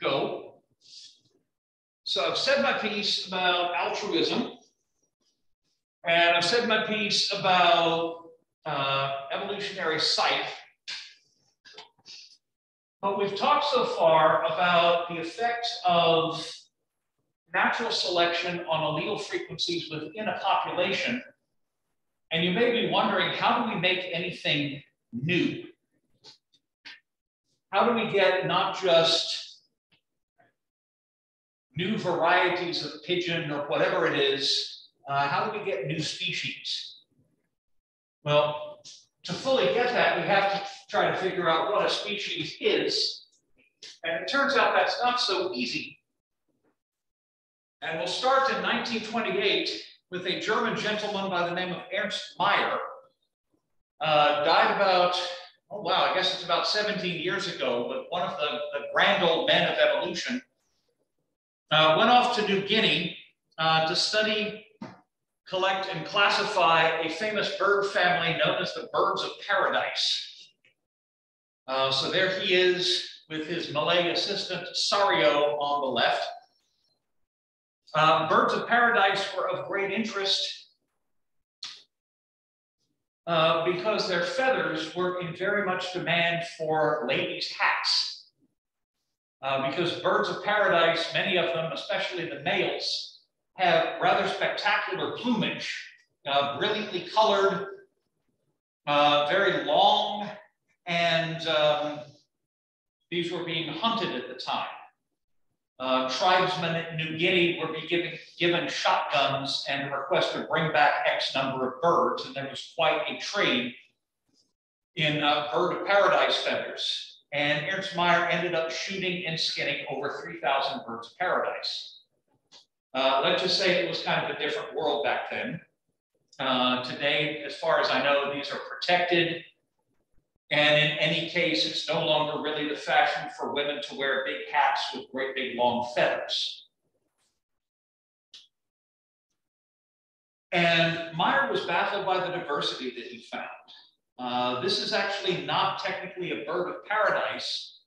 Go. So I've said my piece about altruism, and I've said my piece about evolutionary sight. But we've talked so far about the effects of natural selection on allele frequencies within a population. And you may be wondering, how do we make anything new? How do we get not just new varieties of pigeon or whatever it is, how do we get new species? Well, to fully get that, we have to try to figure out what a species is. And it turns out that's not so easy. And we'll start in 1928 with a German gentleman by the name of Ernst Mayr. Died about, oh wow, I guess it's about 17 years ago, but one of the grand old men of evolution. Went off to New Guinea to study, collect, and classify a famous bird family known as the birds of paradise. So there he is with his Malay assistant, Sario, on the left. Birds of paradise were of great interest because their feathers were in very much demand for ladies' hats. Because birds of paradise, many of them, especially the males, have rather spectacular plumage, brilliantly colored, very long, and these were being hunted at the time. Tribesmen in New Guinea were given shotguns and a request to bring back X number of birds, and there was quite a trade in bird of paradise feathers. And Ernst Mayr ended up shooting and skinning over 3,000 birds of paradise. Let's just say it was kind of a different world back then. Today, as far as I know, these are protected. And in any case, it's no longer really the fashion for women to wear big hats with great big long feathers. And Mayr was baffled by the diversity that he found. This is actually not technically a bird of paradise,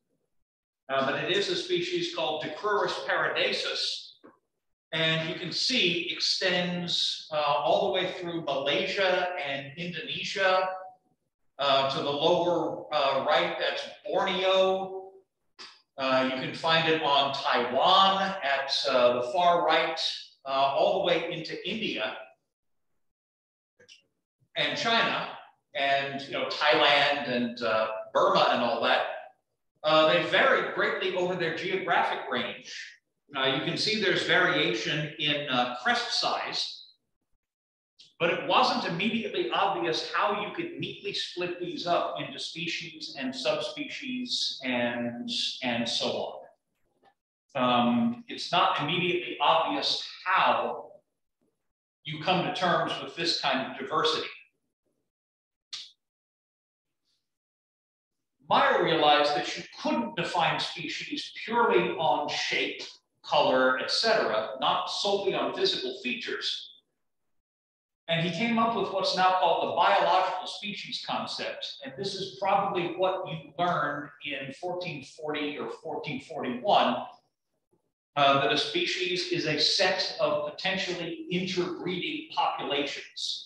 but it is a species called Dicrurus paradisus. And you can see extends all the way through Malaysia and Indonesia. To the lower right, that's Borneo. You can find it on Taiwan at the far right, all the way into India and China and Thailand and Burma and all that. They vary greatly over their geographic range. You can see there's variation in crest size. But it wasn't immediately obvious how you could neatly split these up into species and subspecies and so on. It's not immediately obvious how you come to terms with this kind of diversity. Mayr realized that you couldn't define species purely on shape, color, etc., not solely on physical features. And he came up with what's now called the biological species concept. And this is probably what you learned in 1440 or 1441, that a species is a set of potentially interbreeding populations.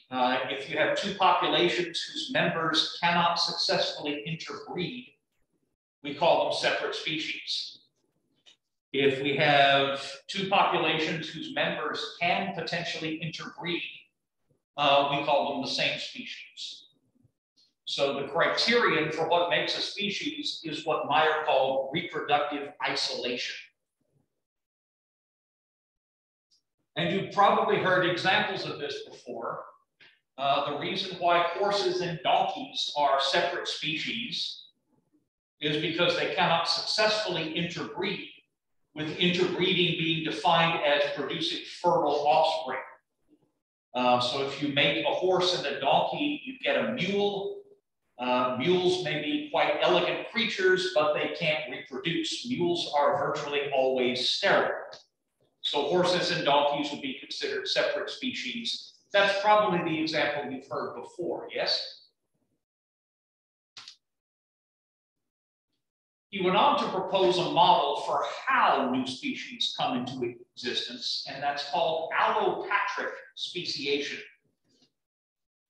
If you have two populations whose members cannot successfully interbreed, we call them separate species. If we have two populations whose members can potentially interbreed, we call them the same species. So the criterion for what makes a species is what Mayr called reproductive isolation. And you've probably heard examples of this before. The reason why horses and donkeys are separate species is because they cannot successfully interbreed, with interbreeding being defined as producing fertile offspring. So if you make a horse and a donkey, you get a mule. Mules may be quite elegant creatures, but they can't reproduce. Mules are virtually always sterile. So horses and donkeys would be considered separate species. That's probably the example you've heard before, yes? He went on to propose a model for how new species come into existence, and that's called allopatric speciation.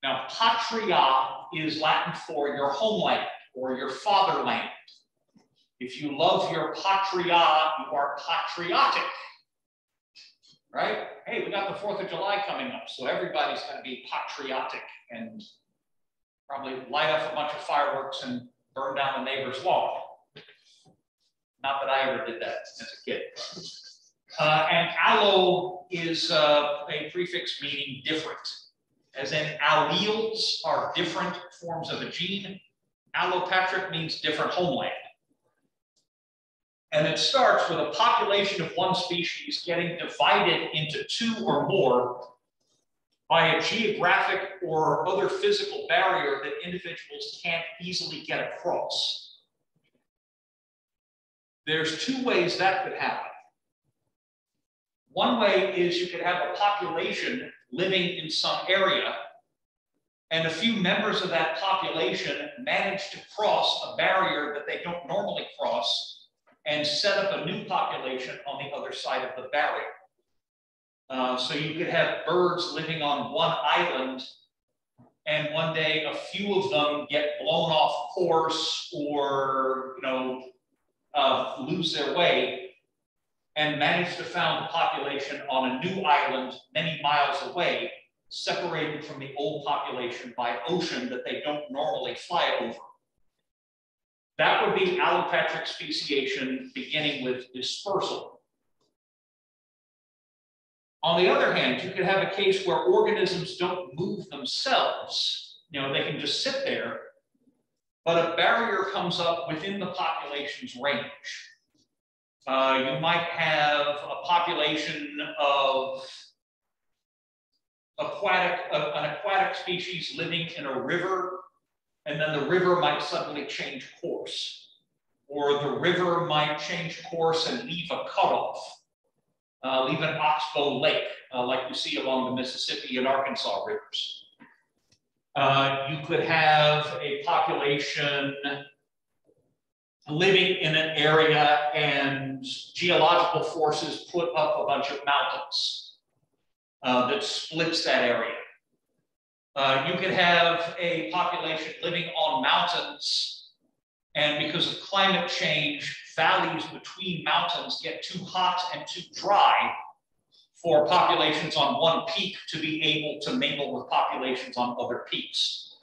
Now, patria is Latin for your homeland or your fatherland. If you love your patria, you are patriotic, right? Hey, we got the 4th of July coming up, so everybody's going to be patriotic and probably light up a bunch of fireworks and burn down the neighbor's lawn. Not that I ever did that as a kid. And allo is a prefix meaning different, as in alleles are different forms of a gene. Allopatric means different homeland. And it starts with a population of one species getting divided into 2 or more by a geographic or other physical barrier that individuals can't easily get across. There's 2 ways that could happen. One way is you could have a population living in some area, and a few members of that population manage to cross a barrier that they don't normally cross and set up a new population on the other side of the barrier. So you could have birds living on one island, and one day a few of them get blown off course or, lose their way and manage to found a population on a new island many miles away, separated from the old population by ocean that they don't normally fly over. That would be allopatric speciation, beginning with dispersal. On the other hand, you could have a case where organisms don't move themselves. They can just sit there, but a barrier comes up within the population's range. You might have a population of an aquatic species living in a river, and then the river might suddenly change course. Or the river might change course and leave a cutoff, leave an oxbow lake, like you see along the Mississippi and Arkansas rivers. You could have a population living in an area and geological forces put up a bunch of mountains that splits that area. You could have a population living on mountains, and because of climate change, valleys between mountains get too hot and too dry for populations on one peak to be able to mingle with populations on other peaks.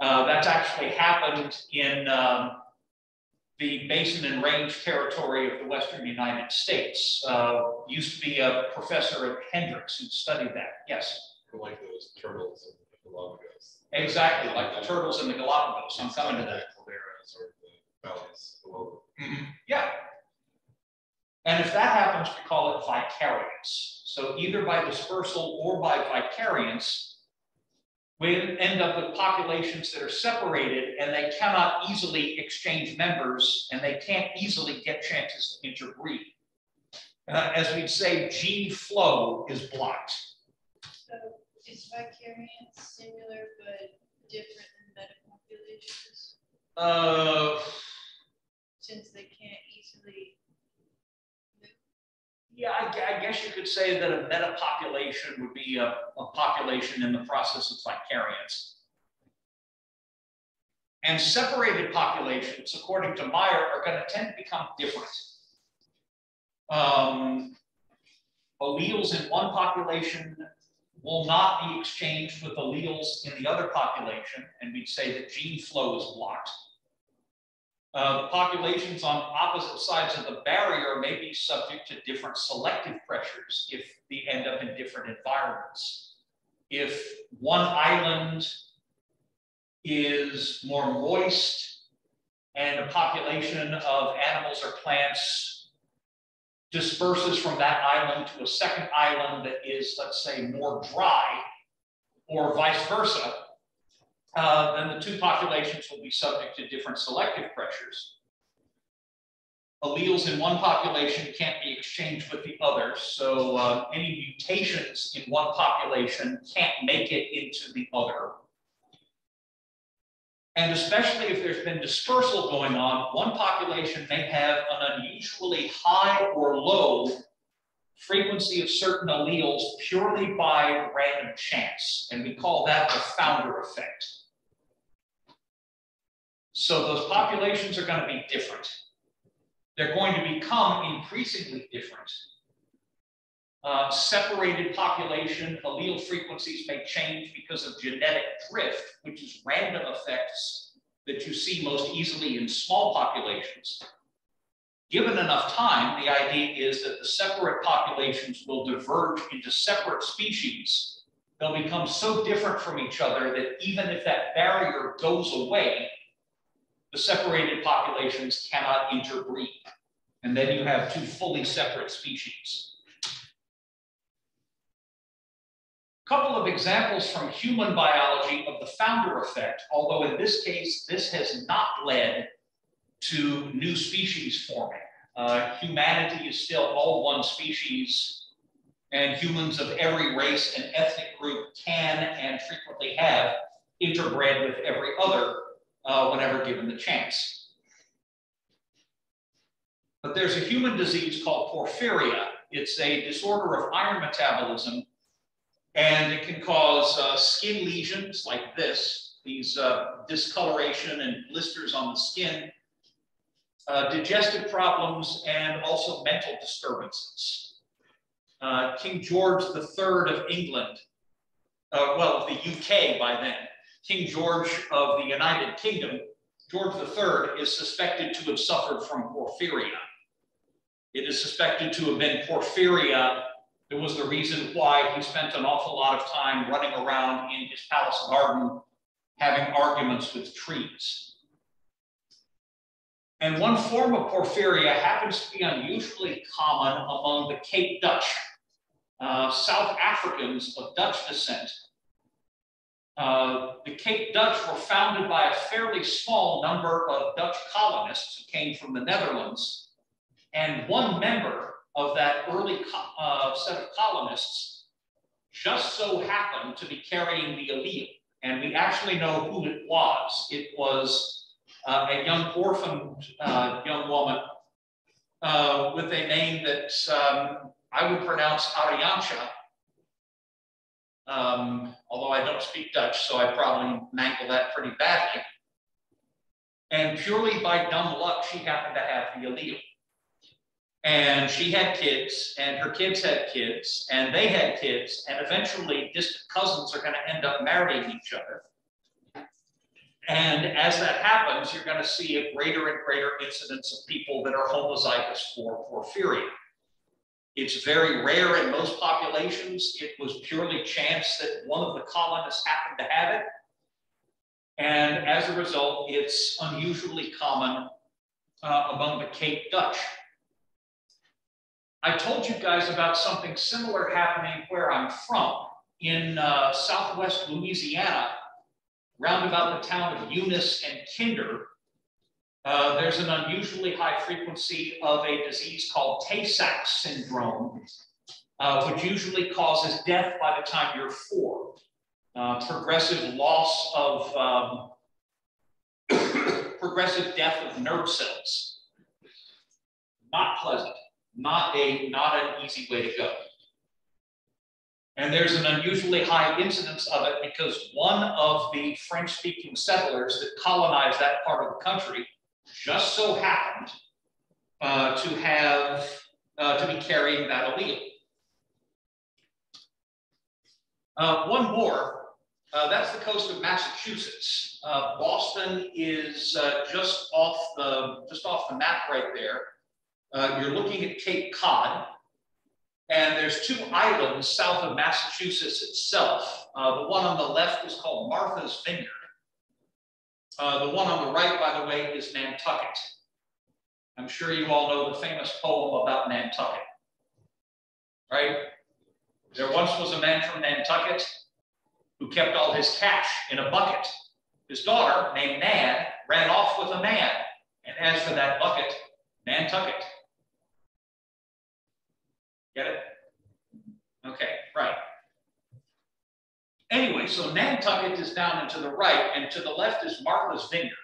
That's actually happened in the basin and range territory of the Western United States. Used to be a professor at Hendrix who studied that. Yes? Like those turtles in the Galapagos. Exactly, like the turtles in the Galapagos. I'm coming to that. Calderas or the valleys below. Yeah. And if that happens, we call it vicariance. So either by dispersal or by vicariance, we end up with populations that are separated and they cannot easily exchange members and they can't easily get chances to interbreed. As we'd say, gene flow is blocked. So is vicariance similar but different than metapopulations? Since they can't easily move? Yeah, I guess you could say that a metapopulation would be a population in the process of vicariance. And separated populations, according to Meyer, are going to tend to become different. Alleles in one population will not be exchanged with alleles in the other population, and we'd say that gene flow is blocked. Populations on opposite sides of the barrier may be subject to different selective pressures if they end up in different environments. If one island is more moist and a population of animals or plants disperses from that island to a second island that is, let's say, more dry, or vice versa, then the two populations will be subject to different selective pressures. Alleles in one population can't be exchanged with the other, so any mutations in one population can't make it into the other. And especially if there's been dispersal going on, one population may have an unusually high or low frequency of certain alleles purely by random chance. And we call that the founder effect. So those populations are going to be different. They're going to become increasingly different. Separated population allele frequencies may change because of genetic drift, which is random effects that you see most easily in small populations. Given enough time, the idea is that the separate populations will diverge into separate species. They'll become so different from each other that even if that barrier goes away, the separated populations cannot interbreed. And then you have two fully separate species. A couple of examples from human biology of the founder effect, although in this case, this has not led to new species forming. Humanity is still all one species, and humans of every race and ethnic group can and frequently have interbred with every other whenever given the chance. But there's a human disease called porphyria. It's a disorder of iron metabolism, and it can cause skin lesions like this, these discoloration and blisters on the skin, digestive problems, and also mental disturbances. King George III of England, well, of the UK by then, King George of the United Kingdom, George III is suspected to have suffered from porphyria. It is suspected to have been porphyria that was the reason why he spent an awful lot of time running around in his palace garden having arguments with trees. And one form of porphyria happens to be unusually common among the Cape Dutch, South Africans of Dutch descent. The Cape Dutch were founded by a fairly small number of Dutch colonists who came from the Netherlands, and one member of that early set of colonists just so happened to be carrying the allele. And we actually know who it was. It was a young orphaned young woman with a name that I would pronounce Ariantje, although I don't speak Dutch, so I probably mangle that pretty badly. And purely by dumb luck, she happened to have the allele. And she had kids, and her kids had kids, and they had kids, and eventually distant cousins are going to end up marrying each other. And as that happens, you're going to see a greater and greater incidence of people that are homozygous for porphyria. It's very rare in most populations. It was purely chance that one of the colonists happened to have it. And as a result, it's unusually common among the Cape Dutch. I told you guys about something similar happening where I'm from. In southwest Louisiana, round about the town of Eunice and Kinder, there's an unusually high frequency of a disease called Tay-Sachs syndrome, which usually causes death by the time you're 4. Progressive loss of, progressive death of nerve cells. Not pleasant. Not an easy way to go. And there's an unusually high incidence of it because one of the French-speaking settlers that colonized that part of the country just so happened to be carrying that allele. One more. That's the coast of Massachusetts. Boston is just off the map right there. You're looking at Cape Cod, and there's 2 islands south of Massachusetts itself. The one on the left is called Martha's Vineyard. The one on the right, by the way, is Nantucket. I'm sure you all know the famous poem about Nantucket, right? There once was a man from Nantucket who kept all his cash in a bucket. His daughter, named Nan, ran off with a man. And as for that bucket, Nantucket. Get it? Okay, right. Anyway, so Nantucket is down and to the right, and to the left is Martha's Vineyard.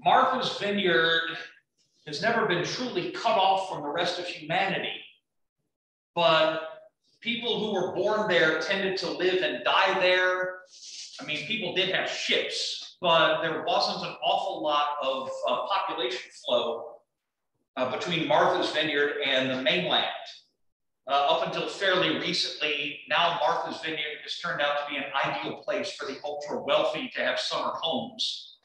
Martha's Vineyard has never been truly cut off from the rest of humanity, but people who were born there tended to live and die there. I mean, people did have ships, but there wasn't an awful lot of population flow between Martha's Vineyard and the mainland. Up until fairly recently, now Martha's Vineyard has turned out to be an ideal place for the ultra wealthy to have summer homes.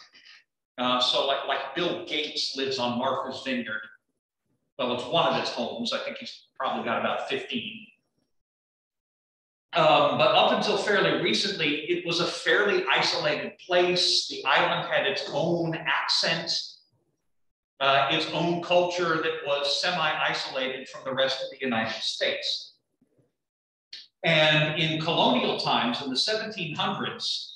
So like Bill Gates lives on Martha's Vineyard. Well, it's one of his homes. I think he's probably got about 15. But up until fairly recently, it was a fairly isolated place. The island had its own accent, its own culture that was semi-isolated from the rest of the United States. And in colonial times, in the 1700s,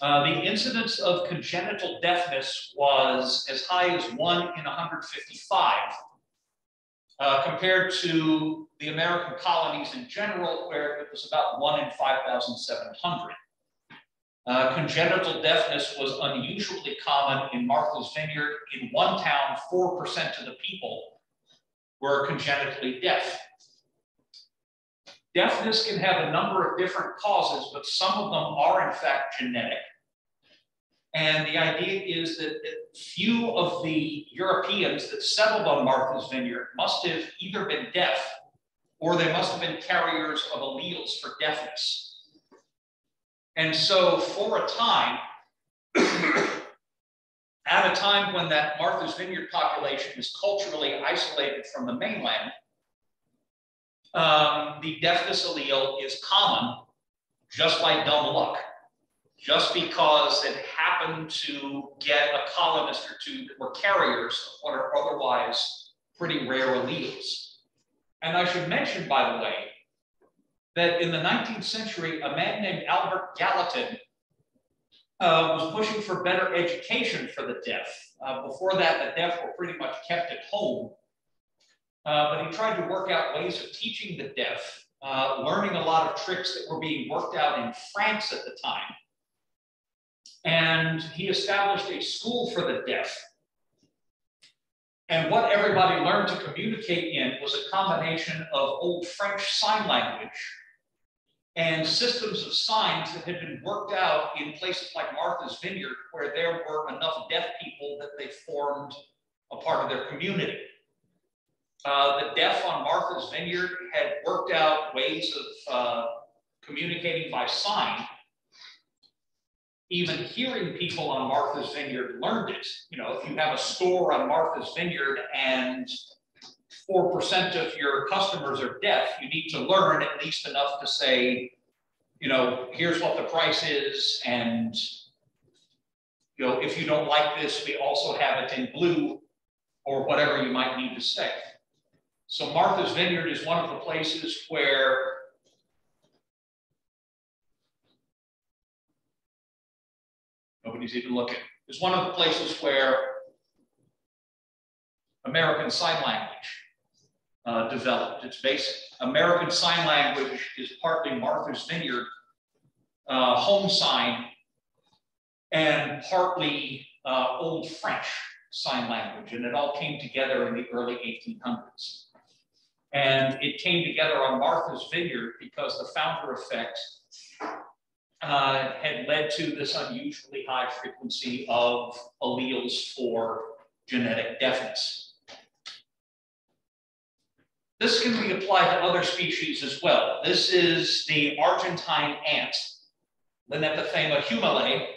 the incidence of congenital deafness was as high as 1 in 155, compared to the American colonies in general, where it was about 1 in 5,700. Congenital deafness was unusually common in Martha's Vineyard. In one town, 4% of the people were congenitally deaf. Deafness can have a number of different causes, but some of them are in fact genetic. And the idea is that few of the Europeans that settled on Martha's Vineyard must have either been deaf or they must have been carriers of alleles for deafness. And so for a time, at a time when that Martha's Vineyard population is culturally isolated from the mainland, the deafness allele is common, just like dumb luck, just because it happened to get a colonist or two that were carriers of what are otherwise pretty rare alleles. And I should mention, by the way, that in the 19th century, a man named Albert Gallatin was pushing for better education for the deaf. Before that, the deaf were pretty much kept at home. But he tried to work out ways of teaching the deaf, learning a lot of tricks that were being worked out in France at the time. And he established a school for the deaf. And what everybody learned to communicate in was a combination of Old French sign language and systems of signs that had been worked out in places like Martha's Vineyard, where there were enough deaf people that they formed a part of their community. The deaf on Martha's Vineyard had worked out ways of communicating by sign. Even hearing people on Martha's Vineyard learned it. You know, if you have a store on Martha's Vineyard and 4% of your customers are deaf, you need to learn at least enough to say, you know, here's what the price is, and you know, if you don't like this, we also have it in blue, or whatever you might need to say. So Martha's Vineyard is one of the places where nobody's even looking. It's one of the places where American Sign Language developed. It's basic. American Sign Language is partly Martha's Vineyard home sign and partly Old French sign language. And it all came together in the early 1800s. And it came together on Martha's Vineyard because the founder effect had led to this unusually high frequency of alleles for genetic deafness. This can be applied to other species as well. This is the Argentine ant, Linepithema humulae.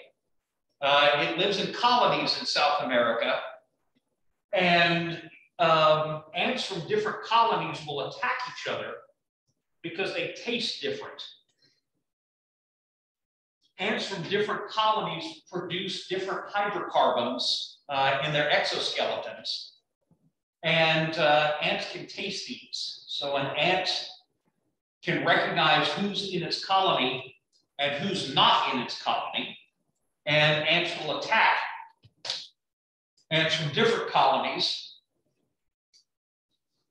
It lives in colonies in South America, and ants from different colonies will attack each other because they taste different. Ants from different colonies produce different hydrocarbons in their exoskeletons. And ants can taste these. So an ant can recognize who's in its colony and who's not in its colony. And ants will attack ants from different colonies.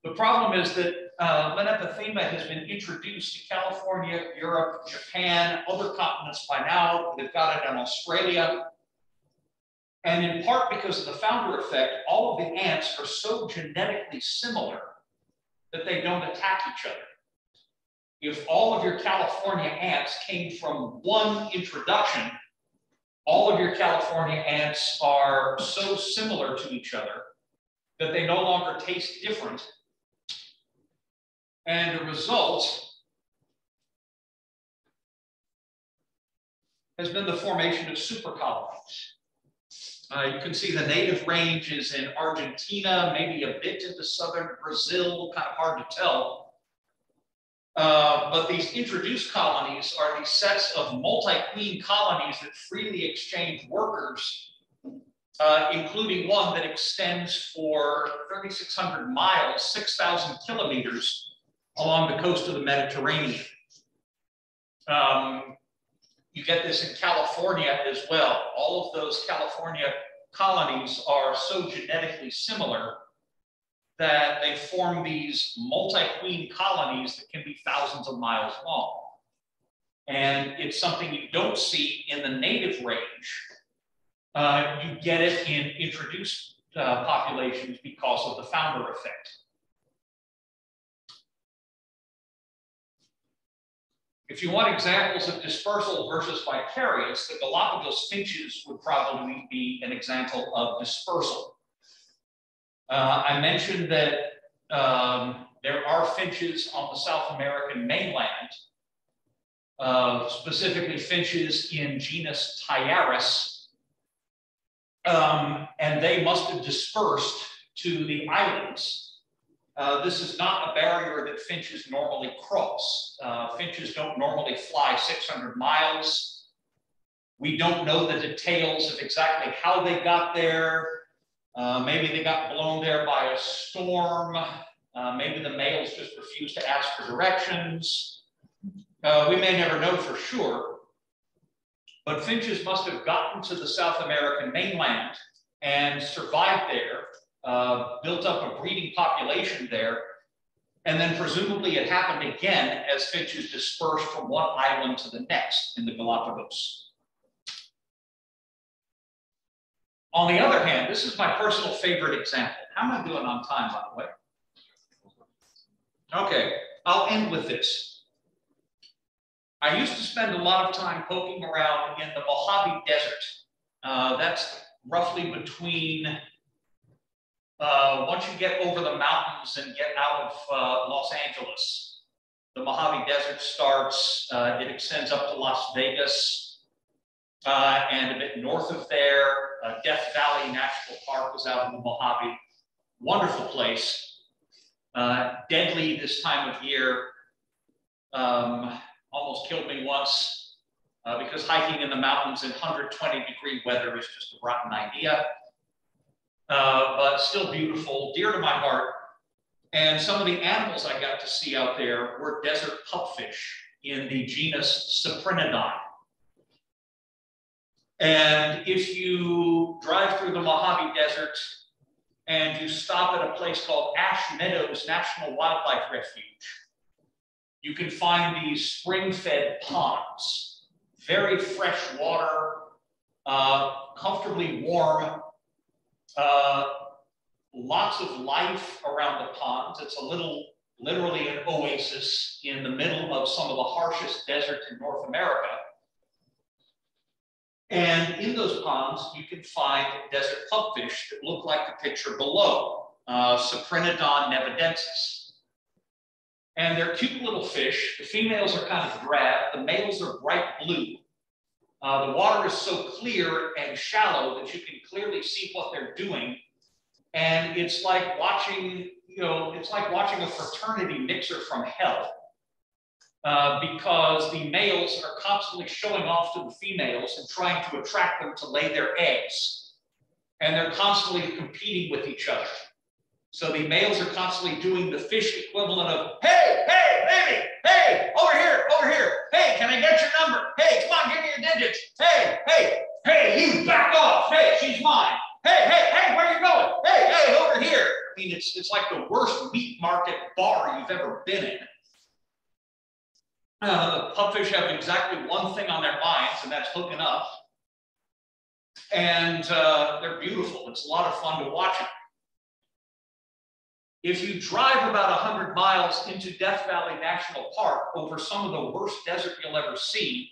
The problem is that Lenepithema has been introduced to California, Europe, Japan, other continents by now. They've got it in Australia. And in part because of the founder effect, all of the ants are so genetically similar that they don't attack each other. If all of your California ants came from one introduction, all of your California ants are so similar to each other that they no longer taste different. And the result has been the formation of supercolonies. You can see the native range is in Argentina, maybe a bit into southern Brazil, kind of hard to tell. But these introduced colonies are these sets of multi-queen colonies that freely exchange workers, including one that extends for 3,600 miles, 6,000 kilometers along the coast of the Mediterranean. You get this in California as well. All of those California colonies are so genetically similar that they form these multi-queen colonies that can be thousands of miles long. And it's something you don't see in the native range. You get it in introduced populations because of the founder effect. If you want examples of dispersal versus vicarious, the Galapagos finches would probably be an example of dispersal. I mentioned that there are finches on the South American mainland, specifically finches in genus Tyaris, and they must have dispersed to the islands. This is not a barrier that finches normally cross. Finches don't normally fly 600 miles. We don't know the details of exactly how they got there. Maybe they got blown there by a storm. Maybe the males just refused to ask for directions. We may never know for sure, but finches must have gotten to the South American mainland and survived there. Built up a breeding population there, and then presumably it happened again as finches dispersed from one island to the next in the Galapagos. On the other hand, this is my personal favorite example. How am I doing on time, by the way? Okay, I'll end with this. I used to spend a lot of time poking around in the Mojave Desert. That's roughly between once you get over the mountains and get out of Los Angeles, the Mojave Desert starts, it extends up to Las Vegas, and a bit north of there, Death Valley National Park is out in the Mojave. Wonderful place. Deadly this time of year. Almost killed me once because hiking in the mountains in 120-degree weather is just a rotten idea. But still beautiful, dear to my heart. And some of the animals I got to see out there were desert pupfish in the genus Cyprinodon. And if you drive through the Mojave Desert and you stop at a place called Ash Meadows National Wildlife Refuge, you can find these spring-fed ponds, very fresh water, comfortably warm. Lots of life around the ponds. It's a little, literally an oasis in the middle of some of the harshest desert in North America. And in those ponds, you can find desert pupfish that look like the picture below, Cyprinodon nevadensis. And they're cute little fish. The females are kind of drab. The males are bright blue. The water is so clear and shallow that you can clearly see what they're doing. And it's like watching, it's like watching a fraternity mixer from hell. Because the males are constantly showing off to the females and trying to attract them to lay their eggs. And they're constantly competing with each other. So the males are constantly doing the fish equivalent of, hey, hey, baby, hey, over here, hey, can I get your number? Hey, come on, give me your digits. Hey, hey, hey, you back off. Hey, she's mine. Hey, hey, hey, where you going? Hey, hey, over here. mean, it's like the worst meat market bar you've ever been in. The pupfish have exactly one thing on their minds, and that's hooking up. And they're beautiful. It's a lot of fun to watch them. If you drive about 100 miles into Death Valley National Park over some of the worst desert you'll ever see,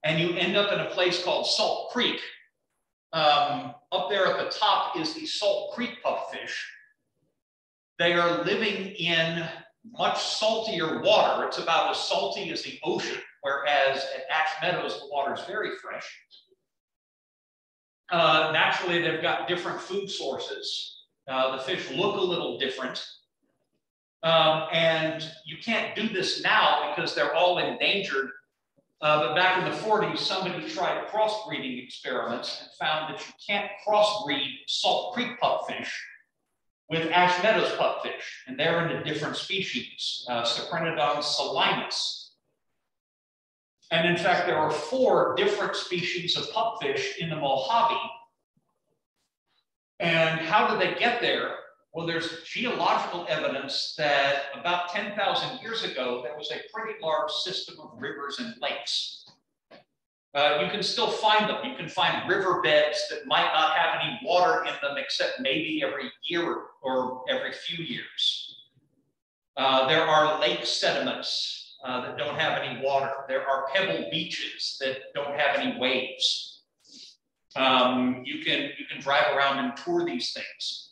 and you end up in a place called Salt Creek, up there at the top is the Salt Creek pupfish. They are living in much saltier water. It's about as salty as the ocean, whereas at Ash Meadows, the water is very fresh. Naturally, they've got different food sources. The fish look a little different. And you can't do this now because they're all endangered. But back in the 40s, somebody tried crossbreeding experiments and found that you can't crossbreed Salt Creek pupfish with Ash Meadows pupfish, and they're in a different species, Cyprinodon salinus. And in fact, there are 4 different species of pupfish in the Mojave. And how did they get there? Well, there's geological evidence that about 10,000 years ago, there was a pretty large system of rivers and lakes. You can still find them. You can find riverbeds that might not have any water in them except maybe every year or every few years. There are lake sediments that don't have any water. There are pebble beaches that don't have any waves. You can drive around and tour these things.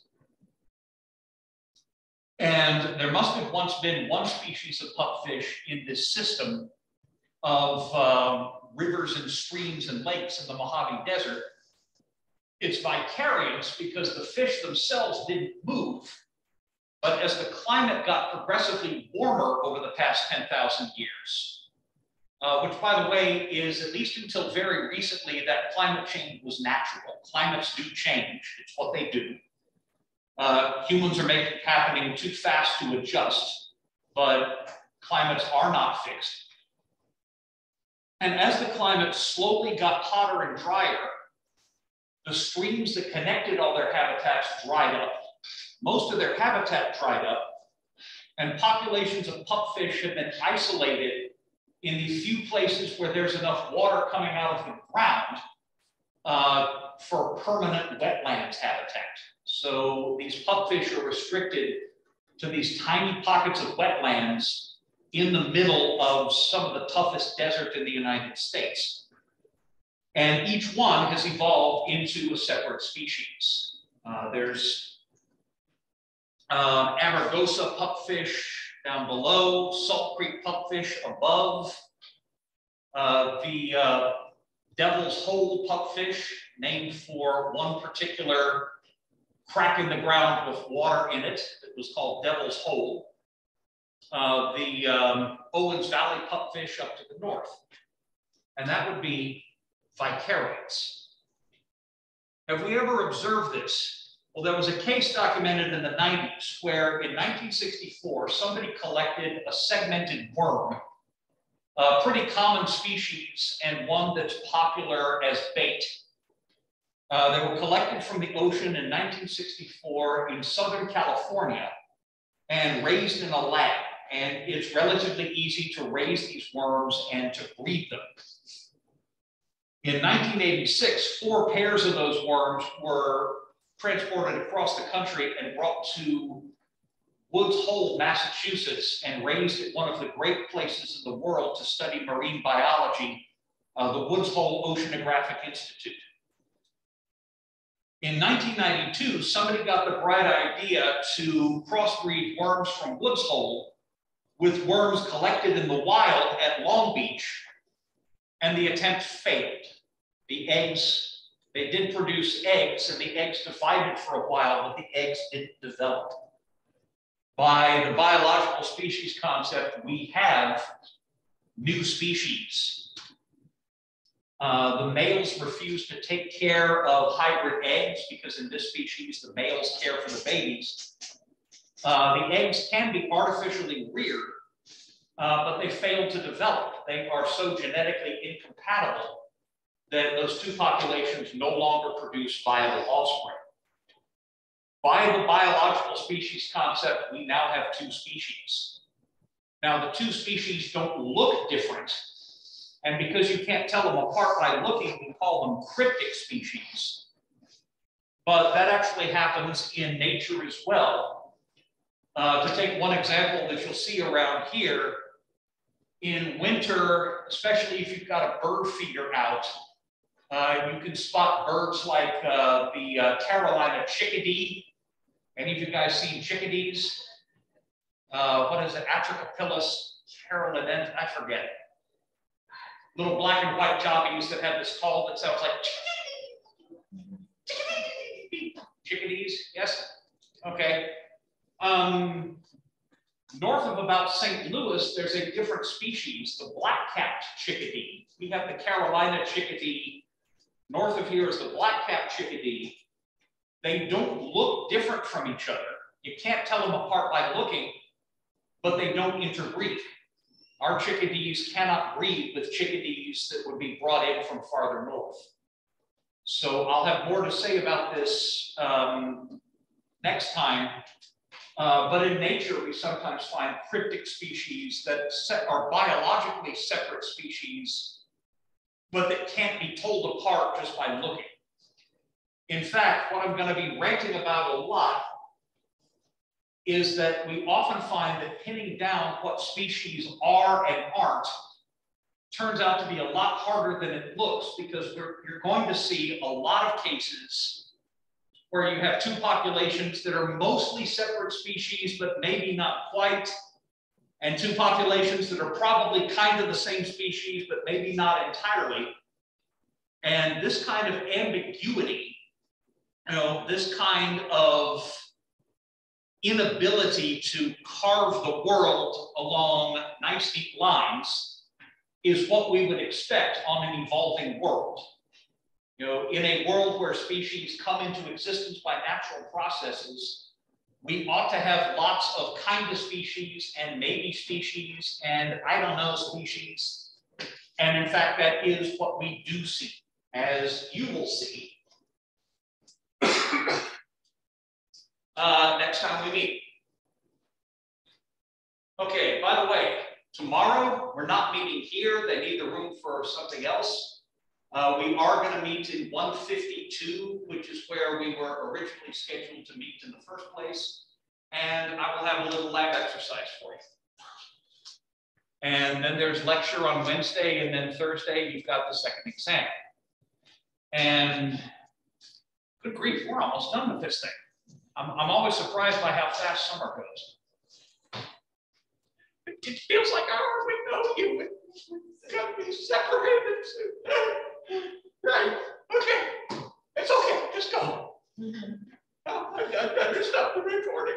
And there must have once been one species of pupfish in this system of rivers and streams and lakes in the Mojave Desert. It's vicarious because the fish themselves didn't move. But as the climate got progressively warmer over the past 10,000 years, which, by the way, is at least until very recently that climate change was natural. Climates do change. It's what they do. Humans are making it happening too fast to adjust, but climates are not fixed. And as the climate slowly got hotter and drier, the streams that connected all their habitats dried up. Most of their habitat dried up, and populations of pupfish have been isolated in the few places where there's enough water coming out of the ground for permanent wetlands habitat. So these pupfish are restricted to these tiny pockets of wetlands in the middle of some of the toughest desert in the United States. And each one has evolved into a separate species. There's Amargosa pupfish down below, Salt Creek pupfish above, the Devil's Hole pupfish, named for one particular crack in the ground with water in it. It was called Devil's Hole. The Owens Valley pupfish up to the north. And that would be vicarious. Have we ever observed this? Well, there was a case documented in the 90s where in 1964, somebody collected a segmented worm, a pretty common species and one that's popular as bait. They were collected from the ocean in 1964 in Southern California and raised in a lab. And it's relatively easy to raise these worms and to breed them. In 1986, 4 pairs of those worms were transported across the country and brought to Woods Hole, Massachusetts, and raised at one of the great places in the world to study marine biology, the Woods Hole Oceanographic Institute. In 1992, somebody got the bright idea to crossbreed worms from Woods Hole with worms collected in the wild at Long Beach, and the attempt failed. The eggs, they did produce eggs, and the eggs divided for a while, but the eggs didn't develop. By the biological species concept, we have new species. The males refuse to take care of hybrid eggs because in this species, the males care for the babies. The eggs can be artificially reared, but they fail to develop. They are so genetically incompatible that those two populations no longer produce viable offspring. By the biological species concept, we now have 2 species. Now, the 2 species don't look different. And because you can't tell them apart by looking, we call them cryptic species. But that actually happens in nature as well. To take one example that you'll see around here, in winter, especially if you've got a bird feeder out, you can spot birds like the Carolina chickadee. Any of you guys seen chickadees? What is it? Atricopilus carolinensis, I forget. Little black and white jobbies that have this call that sounds like chickadee. Chickadees, yes? Okay. North of about St. Louis, there's a different species, the black-capped chickadee. We have the Carolina chickadee. North of here is the black-capped chickadee. They don't look different from each other. You can't tell them apart by looking, but they don't interbreed. Our chickadees cannot breed with chickadees that would be brought in from farther north. So I'll have more to say about this next time. But in nature, we sometimes find cryptic species that are biologically separate species, but that can't be told apart just by looking. In fact, what I'm going to be ranting about a lot is that we often find that pinning down what species are and aren't turns out to be a lot harder than it looks, because you're going to see a lot of cases where you have 2 populations that are mostly separate species, but maybe not quite, and 2 populations that are probably kind of the same species, but maybe not entirely. And this kind of ambiguity, this kind of inability to carve the world along nice, neat lines is what we would expect on an evolving world. In a world where species come into existence by natural processes, we ought to have lots of kind of species and maybe species and I don't know species. And in fact, that is what we do see, as you will see next time we meet. Okay, by the way, tomorrow we're not meeting here. They need the room for something else. We are going to meet in 152, which is where we were originally scheduled to meet in the first place. And I will have a little lab exercise for you. And then there's lecture on Wednesday, and then Thursday, you've got the second exam. And good grief, we're almost done with this thing. I'm always surprised by how fast summer goes. It feels like I already know you. It's got to be separated. Right, okay. It's okay, just go. I just stopped the recording.